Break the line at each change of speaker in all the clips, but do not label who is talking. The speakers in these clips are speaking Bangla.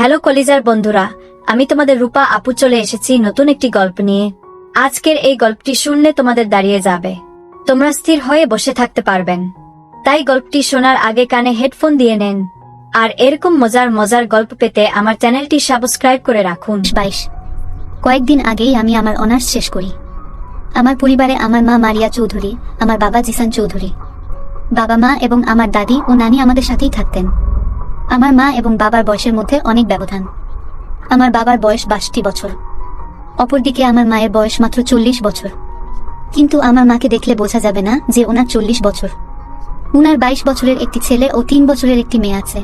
হ্যালো কলিজার বন্ধুরা, আমি তোমাদের রূপা আপু চলে এসেছি নতুন একটি গল্প নিয়ে। আজকের এই গল্পটি শুনলে তোমাদের দাঁড়িয়ে যাবে, তোমরা স্থির হয়ে বসে থাকতে পারবেন। তাই গল্পটি শোনার আগে কানে হেডফোন দিয়ে নেন। আর এরকম মজার মজার গল্প পেতে আমার চ্যানেলটি সাবস্ক্রাইব করে রাখুন।
22 কয়েকদিন আগেই আমি আমার অনার্স শেষ করি। আমার পরিবারে আমার মা মারিয়া চৌধুরী, আমার বাবা জিসান চৌধুরী। বাবা মা এবং আমার দাদি ও নানি আমাদের সাথেই থাকতেন। আমার মা এবং বাবার বয়সের মধ্যে অনেক ব্যবধান। আমার বাবার বয়স 62 বছর, অপরদিকে আমার মায়ের বয়স মাত্র 40 বছর। কিন্তু আমার মাকে দেখলে বোঝা যাবে না যে ওনার 40 বছর। উনার 22 বছরের একটি ছেলে ও 3 বছরের একটি মেয়ে আছে।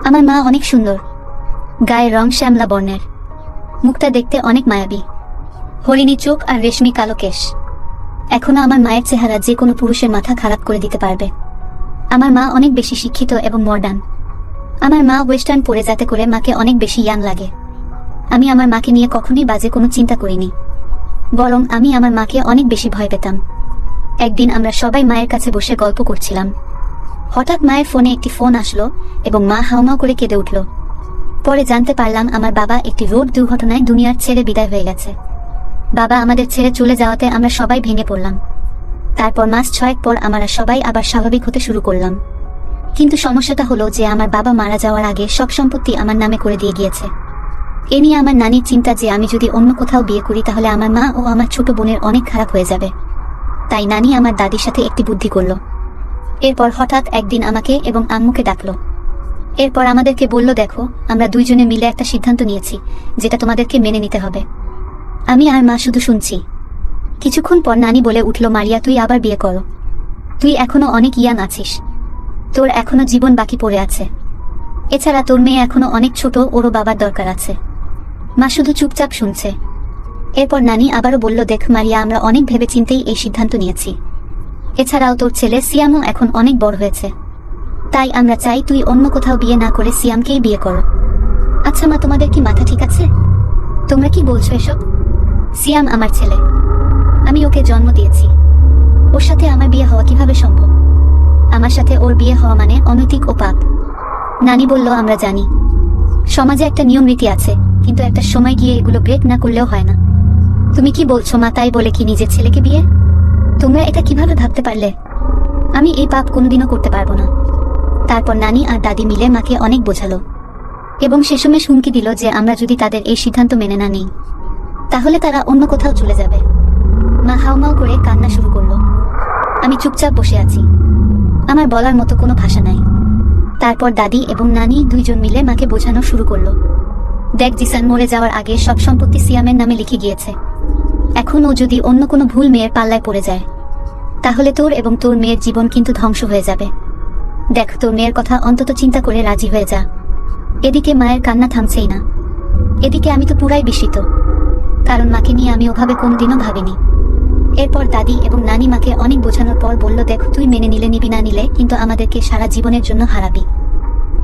আমার মা অনেক সুন্দর, গায়ের রং শ্যামলা বর্ণের, মুখটা দেখতে অনেক মায়াবী, হরিণী চোখ আর রেশমি কালো কেশ। এখনো আমার মায়ের চেহারা যে কোনো পুরুষের মাথা খারাপ করে দিতে পারবে। আমার মা অনেক বেশি শিক্ষিত এবং মডার্ন। আমার মা ওয়েস্টার্ন পরে যাতে করে মাকে অনেক বেশি ইয়াং লাগে। আমি আমার মাকে নিয়ে কখনোই বাজে কোনো চিন্তা করিনি, বরং আমি আমার মাকে অনেক বেশি ভয় পেতাম। একদিন আমরা সবাই মায়ের কাছে বসে গল্প করছিলাম। হঠাৎ মায়ের ফোনে একটি ফোন আসলো এবং মা হাউমাউ করে কেঁদে উঠল। পরে জানতে পারলাম আমার বাবা একটি রোড দুর্ঘটনায় দুনিয়ার ছেড়ে বিদায় হয়ে গেছে। বাবা আমাদের ছেড়ে চলে যাওয়াতে আমরা সবাই ভেঙে পড়লাম। তারপর মাস 6 পর আমরা সবাই আবার স্বাভাবিক হতে শুরু করলাম। কিন্তু সমস্যাটা হলো যে আমার বাবা মারা যাওয়ার আগে সব সম্পত্তি আমার নামে করে দিয়ে গিয়েছে। এ নিয়ে আমার নানির চিন্তা যে আমি যদি অন্য কোথাও বিয়ে করি তাহলে আমার মা ও আমার ছোট বোনের অনেক খারাপ হয়ে যাবে। তাই নানি আমার দাদির সাথে একটি বুদ্ধি করলো। এরপর হঠাৎ একদিন আমাকে এবং আম্মুকে ডাকলো। এরপর আমাদেরকে বলল, দেখো, আমরা দুইজনে মিলে একটা সিদ্ধান্ত নিয়েছি যেটা তোমাদেরকে মেনে নিতে হবে। আমি আর মা শুধু শুনছি। কিছুক্ষণ পর নানি বলে উঠল, মারিয়া, তুই আবার বিয়ে করো। তুই এখনো অনেক ইয়াং আছিস, তোর এখনো জীবন বাকি পড়ে আছে। এছাড়া তোর মেয়ে এখনো অনেক ছোট, ওরও বাবার দরকার আছে। মা শুধু চুপচাপ শুনছে। এরপর নানি আবারও বলল, দেখ মারিয়া, আমরা অনেক ভেবেচিন্তেই এই সিদ্ধান্ত নিয়েছি। এছাড়াও তোর ছেলে সিয়ামও এখন অনেক বড় হয়েছে। তাই আমরা চাই তুই অন্য কোথাও বিয়ে না করে সিয়ামকেই বিয়ে করো। আচ্ছা মা, তোমাদের কি মাথা ঠিক আছে? তোমরা কি বলছো এসব? সিয়াম আমার ছেলে, আমি ওকে জন্ম দিয়েছি। ওর সাথে আমার বিয়ে হওয়া কিভাবে সম্ভব? আমার সাথে ওর বিয়ে হওয়া মানে অনৈতিক ও পাপ। নানি বলল, আমরা জানি সমাজে একটা নিয়ম রীতি আছে, কিন্তু একটা সময় গিয়ে এগুলো ব্রেক না করলেও হয় না। তুমি কি বলছো মা? তাই বলে কি নিজের ছেলেকে বিয়ে? তোমরা এটা কিভাবে ভাবতে পারলে? আমি এই পাপ কোনোদিনও করতে পারবো না। তারপর নানি আর দাদি মিলে মাকে অনেক বোঝালো এবং শেষমেশ হুমকি দিল যে আমরা যদি তাদের এই সিদ্ধান্ত মেনে না নিই তাহলে তারা অন্য কোথাও চলে যাবে। মা হাউমাউ করে কান্না শুরু করলো। আমি চুপচাপ বসে আছি, আমার বলার মতো কোনো ভাষা নাই। তারপর দাদি এবং নানি দুইজন মিলে মাকে বোঝানো শুরু করলো, দেখ জিসান মরে যাওয়ার আগে সব সম্পত্তি সিয়ামের নামে লিখে গিয়েছে। এখন ও যদি অন্য কোনো ভুল মেয়ের পাল্লায় পড়ে যায় তাহলে তোর এবং তোর মেয়ের জীবন কিন্তু ধ্বংস হয়ে যাবে। দেখ, তোর মেয়ের কথা অন্তত চিন্তা করে রাজি হয়ে যা। এদিকে মায়ের কান্না থামছেই না। এদিকে আমি তো পুরাই বিস্মিত, কারণ মাকে নিয়ে আমি ওভাবে কোনোদিনও ভাবিনি। এরপর দাদি এবং নানি মাকে অনেক বোঝানোর পর বলল, দেখ, তুই মেনে নিলে নিবি, না নিলে কিন্তু আমাদেরকে সারা জীবনের জন্য হারাবি।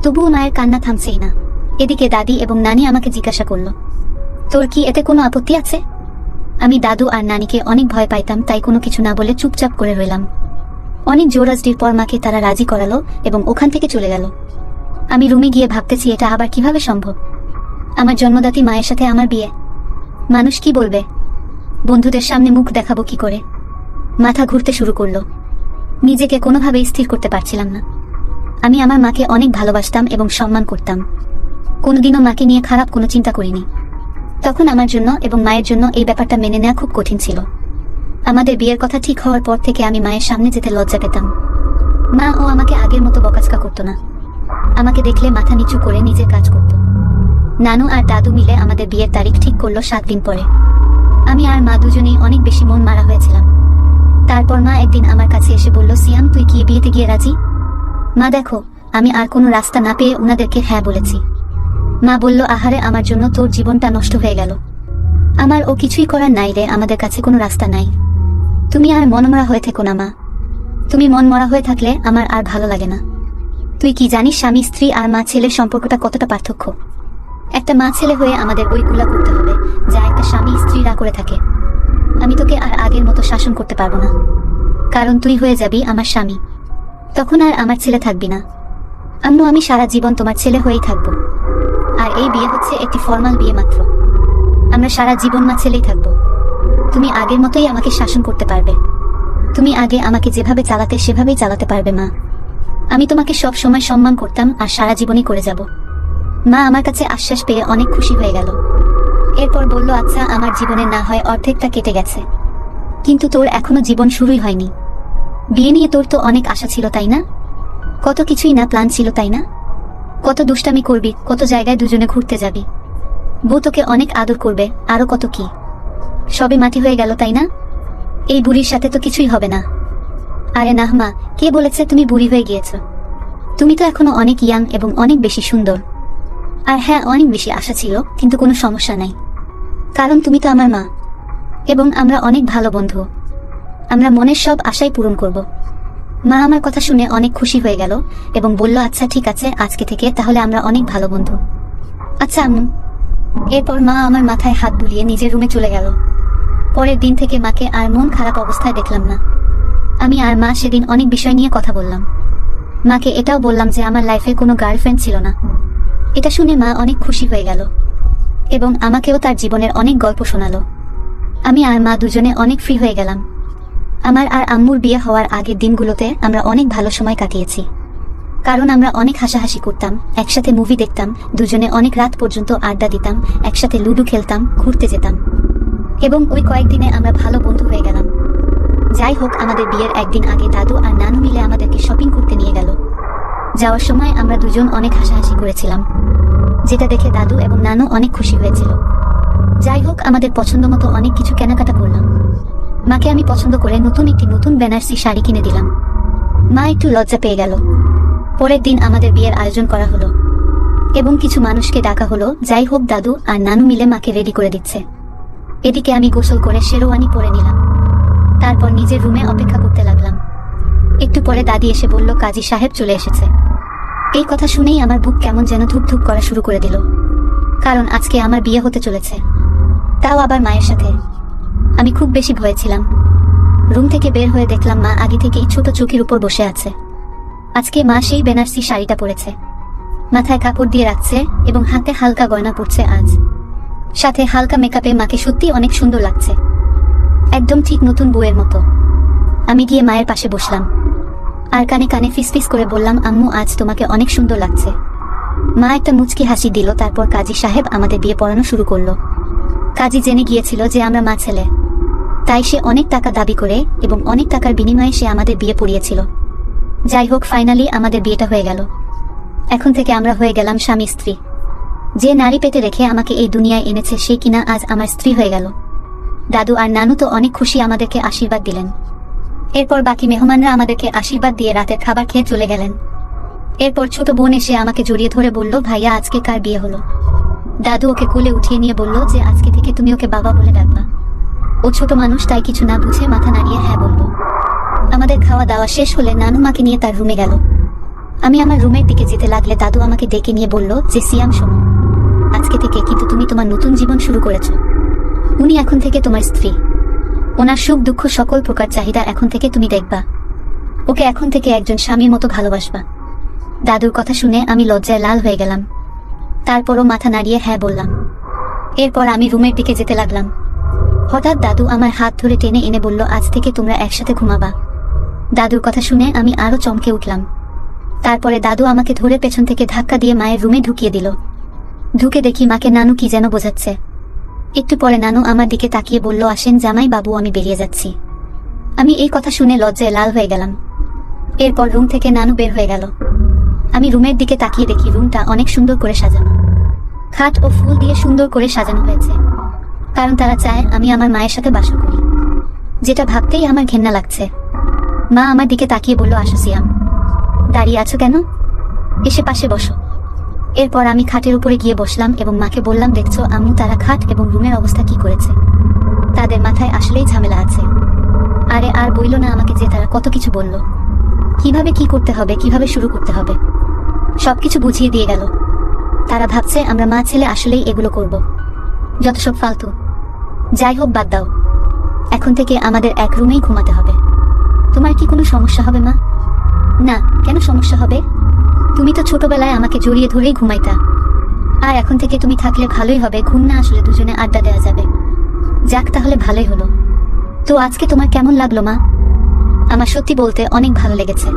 তবুও মায়ের কান্না থামছেই না। এদিকে দাদি এবং নানি আমাকে জিজ্ঞাসা করলো, তোর কি এতে কোনো আপত্তি আছে? আমি দাদু আর নানিকে অনেক ভয় পাইতাম, তাই কোনো কিছু না বলে চুপচাপ করে রইলাম। অনেক জোরাজডির পর মাকে তারা রাজি করালো এবং ওখান থেকে চলে গেল। আমি রুমে গিয়ে ভাবতেছি, এটা আবার কিভাবে সম্ভব? আমার জন্মদাত্রী মায়ের সাথে আমার বিয়ে। মানুষ কি বলবে? বন্ধুদের সামনে মুখ দেখাবো কি করে? মাথা ঘুরতে শুরু করলো। নিজেকে কোনোভাবেই স্থির করতে পারছিলাম না। আমি আমার মাকে অনেক ভালোবাসতাম এবং সম্মান করতাম। কোনোদিনও মাকে নিয়ে খারাপ কোনো চিন্তা করিনি। তখন আমার জন্য এবং মায়ের জন্য এই ব্যাপারটা মেনে নেওয়া খুব কঠিন ছিল। আমাদের বিয়ের কথা ঠিক হওয়ার পর থেকে আমি মায়ের সামনে যেতে লজ্জা পেতাম। মা ও আমাকে আগের মতো বকাঝকা করতো না, আমাকে দেখলে মাথা নিচু করে নিজের কাজ করত। নানু আর দাদু মিলে আমাদের বিয়ের তারিখ ঠিক করলো 7 দিন পরে। আমি আর মা দুজনেই অনেক বেশি মন মারা হয়েছিলাম। তারপর মা একদিন আমার কাছে এসে বলল, সিয়াম, তুই কি বিয়েতে গিয়ে রাজি? মা দেখো, আমি আর কোনো রাস্তা না পেয়ে উনাদেরকে হ্যাঁ বলেছি। মা বলল, আহারে, আমার জন্য তোর জীবনটা নষ্ট হয়ে গেল। আমার ও কিছুই করার নাই রে, আমাদের কাছে কোনো রাস্তা নাই। তুমি আর মনমরা হয়ে থেকো না মা। তুমি মন মরা হয়ে থাকলে আমার আর ভালো লাগে না। তুই কি জানিস স্বামী স্ত্রী আর মা ছেলের সম্পর্কটা কতটা পার্থক্য? একটা মা ছেলে হয়ে আমাদের ওইগুলা করতে হবে যা একটা স্বামী স্ত্রীরা করে থাকে। আমি তোকে আর আগের মতো শাসন করতে পারবো না, কারণ তুই হয়ে যাবি আমার স্বামী। তখন আর আমার ছেলে থাকবি না। আম্মু, আমি সারা জীবন তোমার ছেলে হয়েই থাকবো। আর এই বিয়ে হচ্ছে একটি ফর্মাল বিয়ে মাত্র। আমরা সারা জীবন মা ছেলেই থাকবো। তুমি আগের মতোই আমাকে শাসন করতে পারবে। তুমি আগে আমাকে যেভাবে চালাতে সেভাবেই চালাতে পারবে মা। আমি তোমাকে সব সময় সম্মান করতাম আর সারা জীবনই করে যাব। মা আমার কাছে আশ্বাস পেয়ে অনেক খুশি হয়ে গেল। এরপর বলল, আচ্ছা, আমার জীবনে না হয় অর্ধেকটা কেটে গেছে, কিন্তু তোর এখনো জীবন শুরুই হয়নি। বিয়ে নিয়ে তোর তো অনেক আশা ছিল, তাই না? কত কিছুই না প্ল্যান ছিল, তাই না? কত দুষ্টামি করবি, কত জায়গায় দুজনে ঘুরতে যাবি, বউ তোকে অনেক আদর করবে, আরো কত কি। সবে মাটি হয়ে গেল, তাই না? এই বুড়ির সাথে তো কিছুই হবে না। আরে নাহ মা, কে বলেছে তুমি বুড়ি হয়ে গিয়েছ? তুমি তো এখনো অনেক ইয়াং এবং অনেক বেশি সুন্দর। আর হ্যাঁ, অনেক বেশি আশা ছিল, কিন্তু কোনো সমস্যা নাই, কারণ তুমি তো আমার মা এবং আমরা অনেক ভালো বন্ধু। আমরা মনের সব আশাই পূরণ করব। মা আমার কথা শুনে অনেক খুশি হয়ে গেল এবং বলল, আচ্ছা ঠিক আছে, আজকে থেকে তাহলে আমরা অনেক ভালো বন্ধু। আচ্ছা আম্মু। এরপর মা আমার মাথায় হাত বুলিয়ে নিজের রুমে চলে গেল। পরের দিন থেকে মাকে আর মন খারাপ অবস্থায় দেখলাম না। আমি আর মা সেদিন অনেক বিষয় নিয়ে কথা বললাম। মাকে এটাও বললাম যে আমার লাইফে কোনো গার্লফ্রেন্ড ছিল না। এটা শুনে মা অনেক খুশি হয়ে গেল এবং আমাকেও তার জীবনের অনেক গল্প শোনালো। আমি আর মা দুজনে অনেক ফ্রি হয়ে গেলাম। আমার আর আম্মুর বিয়ে হওয়ার আগের দিনগুলোতে আমরা অনেক ভালো সময় কাটিয়েছি, কারণ আমরা অনেক হাসাহাসি করতাম, একসাথে মুভি দেখতাম, দুজনে অনেক রাত পর্যন্ত আড্ডা দিতাম, একসাথে লুডো খেলতাম, ঘুরতে যেতাম এবং ওই কয়েকদিনে আমরা ভালো বন্ধু হয়ে গেলাম। যাই হোক, আমাদের বিয়ের একদিন আগে দাদু আর নানু মিলে আমাদেরকে শপিং করতে নিয়ে গেল। যাওয়ার সময় আমরা দুজন অনেক হাসাহাসি করেছিলাম, যেটা দেখে দাদু এবং নানু অনেক খুশি হয়েছিল। যাই হোক, আমাদের পছন্দ মতো অনেক কিছু কেনাকাটা করলাম। মাকে আমি পছন্দ করে একটি নতুন বেনারসি শাড়ি কিনে দিলাম। মা একটু লজ্জা পেয়ে গেল। পরের দিন আমাদের বিয়ের আয়োজন করা হলো এবং কিছু মানুষকে ডাকা হলো। যাই হোক, দাদু আর নানু মিলে মাকে রেডি করে দিচ্ছে। এদিকে আমি গোসল করে শেরওয়ানি পরে নিলাম। তারপর নিজের রুমে অপেক্ষা করতে লাগলাম। একটু পরে দাদি এসে বলল, কাজী সাহেব চলে এসেছে। এই কথা শুনেই আমার বুক কেমন যেন ধুকধুক করা শুরু করে দিল, কারণ আজকে আমার বিয়ে হতে চলেছে, তাও আবার মায়ের সাথে। আমি খুব বেশি ভয়ে ছিলাম। রুম থেকে বের হয়ে দেখলাম মা আগে থেকেই ছোট চৌকির উপর বসে আছে। আজকে মা সেই বেনারসি শাড়িটা পরেছে, মাথায় কাপড় দিয়ে রাখছে এবং হাতে হালকা গয়না পরছে আজ। সাথে হালকা মেকআপে মাকে সত্যি অনেক সুন্দর লাগছে, একদম ঠিক নতুন বউয়ের মতো। আমি গিয়ে মায়ের পাশে বসলাম আর কানে কানে ফিসফিস করে বললাম, আম্মু, আজ তোমাকে অনেক সুন্দর লাগছে। মা একটা মুচকি হাসি দিল। তারপর কাজী সাহেব আমাদের বিয়ে পড়ানো শুরু করলো। কাজী জেনে গিয়েছিল যে আমরা মা ছেলে, তাই সে অনেক টাকা দাবি করে এবং অনেক টাকার বিনিময়ে সে আমাদের বিয়ে পড়িয়েছিল। যাই হোক, ফাইনালি আমাদের বিয়েটা হয়ে গেল। এখন থেকে আমরা হয়ে গেলাম স্বামী স্ত্রী। যে নারী পেটে রেখে আমাকে এই দুনিয়ায় এনেছে সে কিনা আজ আমার স্ত্রী হয়ে গেল। দাদু আর নানু তো অনেক খুশি, আমাদেরকে আশীর্বাদ দিলেন। এরপর বাকি মেহমানরা আমাদেরকে আশীর্বাদ দিয়ে রাতের খাবার খেয়ে চলে গেলেন। এরপর ছোট বোন এসে আমাকে জড়িয়ে ধরে বলল, ভাইয়া, আজকে কার বিয়ে হলো? দাদু ওকে কোলে উঠিয়ে নিয়ে বলল যে আজকে থেকে তুমি ওকে বাবা বলে ডাকবা। ও ছোট মানুষ, তাই কিছু না বুঝে মাথা নাড়িয়ে হ্যাঁ বলল। আমাদের খাওয়া দাওয়া শেষ হলে নানু মাকে নিয়ে তার রুমে গেল। আমি আমার রুমের দিকে যেতে লাগলে দাদু আমাকে ডেকে নিয়ে বলল যে, সিয়াম, শোনো, আজকে থেকে কিন্তু তুমি তোমার নতুন জীবন শুরু করেছো। উনি এখন থেকে তোমার স্ত্রী। ওনার সুখ দুঃখ সকল প্রকার চাহিদা এখন থেকে তুমি দেখবা। ওকে এখন থেকে একজন স্বামীর মতো ভালোবাসবা। দাদুর কথা শুনে আমি লজ্জায় লাল হয়ে গেলাম। তারপরও মাথা নাড়িয়ে হ্যাঁ বললাম। এরপর আমি রুমের দিকে যেতে লাগলাম। হঠাৎ দাদু আমার হাত ধরে টেনে এনে বলল, আজ থেকে তোমরা একসাথে ঘুমাবা। দাদুর কথা শুনে আমি আরো চমকে উঠলাম। তারপরে দাদু আমাকে ধরে পেছন থেকে ধাক্কা দিয়ে মায়ের রুমে ঢুকিয়ে দিল। ঢুকে দেখি মাকে নানু কি যেন বোঝাচ্ছে। একটু পরে নানু আমার দিকে তাকিয়ে বলল, আসেন জামাই বাবু, আমি বেরিয়ে যাচ্ছি। আমি এই কথা শুনে লজ্জায় লাল হয়ে গেলাম। এরপর রুম থেকে নানু বের হয়ে গেল। আমি রুমের দিকে তাকিয়ে দেখি রুমটা অনেক সুন্দর করে সাজানো, খাট ও ফুল দিয়ে সুন্দর করে সাজানো হয়েছে, কারণ তারা চায় আমি আমার মায়ের সাথে বাসা করি, যেটা ভাবতেই আমার ঘেন্না লাগছে। মা আমার দিকে তাকিয়ে বলল, আসো সিয়াম, দাঁড়িয়ে আছো কেন? এসে পাশে বসো। এরপর আমি খাটের উপরে গিয়ে বসলাম এবং মাকে বললাম, দেখছো আম্মু, তারা খাট এবং রুমের অবস্থা কি করেছে? তাদের মাথায় আসলেই ঝামেলা আছে। আরে আর বইল না আমাকে যে তারা কত কিছু বলল, কিভাবে কি করতে হবে, কিভাবে শুরু করতে হবে, সবকিছু বুঝিয়ে দিয়ে গেল। তারা ভাবছে আমরা মা ছেলে আসলেই এগুলো করব, যত সব ফালতু। যাই হোক, বাদ দাও, এখন থেকে আমাদের এক রুমেই ঘুমাতে হবে। তোমার কি কোনো সমস্যা হবে মা? না, কেন সমস্যা হবে? তুমি তো ছোটবেলায় আমাকে জড়িয়ে ধরেই ঘুমাইতা। আর এখন থেকে তুমি থাকলে ভালোই হবে, ঘুম না আসলে দুজনে আড্ডা দেওয়া যাবে। যাক তাহলে ভালোই হলো। তো আজকে তোমার কেমন লাগলো মা? আমার সত্যি বলতে অনেক ভালো লেগেছে।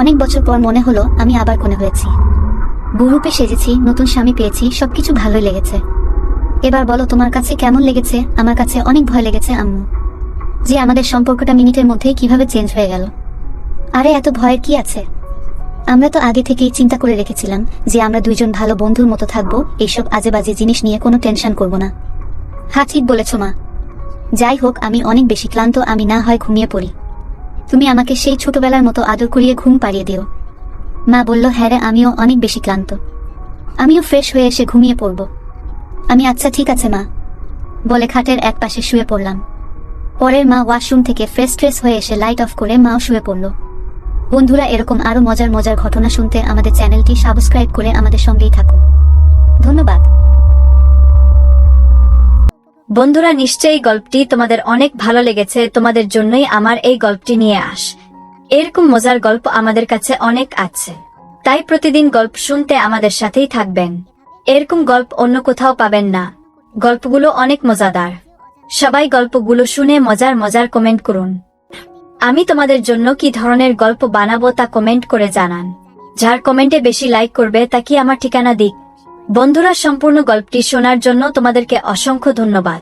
অনেক বছর পর মনে হলো আমি আবার কোণে হয়েছি, বহুরূপে সেজেছি, নতুন স্বামী পেয়েছি, সবকিছু ভালোই লেগেছে। এবার বলো তোমার কাছে কেমন লেগেছে? আমার কাছে অনেক ভয় লেগেছে আম্মু, যে আমাদের সম্পর্কটা মিনিটের মধ্যেই কিভাবে চেঞ্জ হয়ে গেল। আরে এত ভয়ের কি আছে? আমরা তো আগে থেকেই চিন্তা করে রেখেছিলাম যে আমরা দুইজন ভালো বন্ধুর মতো থাকবো, এইসব আজে বাজে জিনিস নিয়ে কোনো টেনশন করব না। হ্যাঁ ঠিক বলেছ মা। যাই হোক আমি অনেক বেশি ক্লান্ত, আমি না হয় ঘুমিয়ে পড়ি। তুমি আমাকে সেই ছোটবেলার মতো আদর করিয়ে ঘুম পাড়িয়ে দিও। মা বলল হ্যাঁ রে, আমিও অনেক বেশি ক্লান্ত, আমিও ফ্রেশ হয়ে এসে ঘুমিয়ে পড়ব। আমি আচ্ছা ঠিক আছে মা বলে খাটের এক পাশে শুয়ে পড়লাম। পরের মা ওয়াশরুম থেকে ফ্রেশ ট্রেশ হয়ে এসে লাইট অফ করে মাও শুয়ে পড়ল। বন্ধুরা এরকম আরো মজার মজার ঘটনা শুনতে আমাদের চ্যানেলটি সাবস্ক্রাইব করে আমাদের সঙ্গেই থাকো। ধন্যবাদ।
বন্ধুরা নিশ্চয়ই গল্পটি তোমাদের অনেক ভালো লেগেছে, তোমাদের জন্যই আমার এই গল্পটি নিয়ে এরকম মজার গল্প আমাদের কাছে অনেক আছে, তাই প্রতিদিন গল্প শুনতে আমাদের সাথেই থাকবেন। এরকম গল্প অন্য কোথাও পাবেন না, গল্পগুলো অনেক মজাদার। সবাই গল্পগুলো শুনে মজার মজার কমেন্ট করুন। আমি তোমাদের জন্য কি ধরনের গল্প বানাবো তা কমেন্ট করে জানান। যার কমেন্টে বেশি লাইক করবে তাকে আমার ঠিকানা দিক। বন্ধুরা সম্পূর্ণ গল্পটি শোনার জন্য তোমাদেরকে অসংখ্য ধন্যবাদ।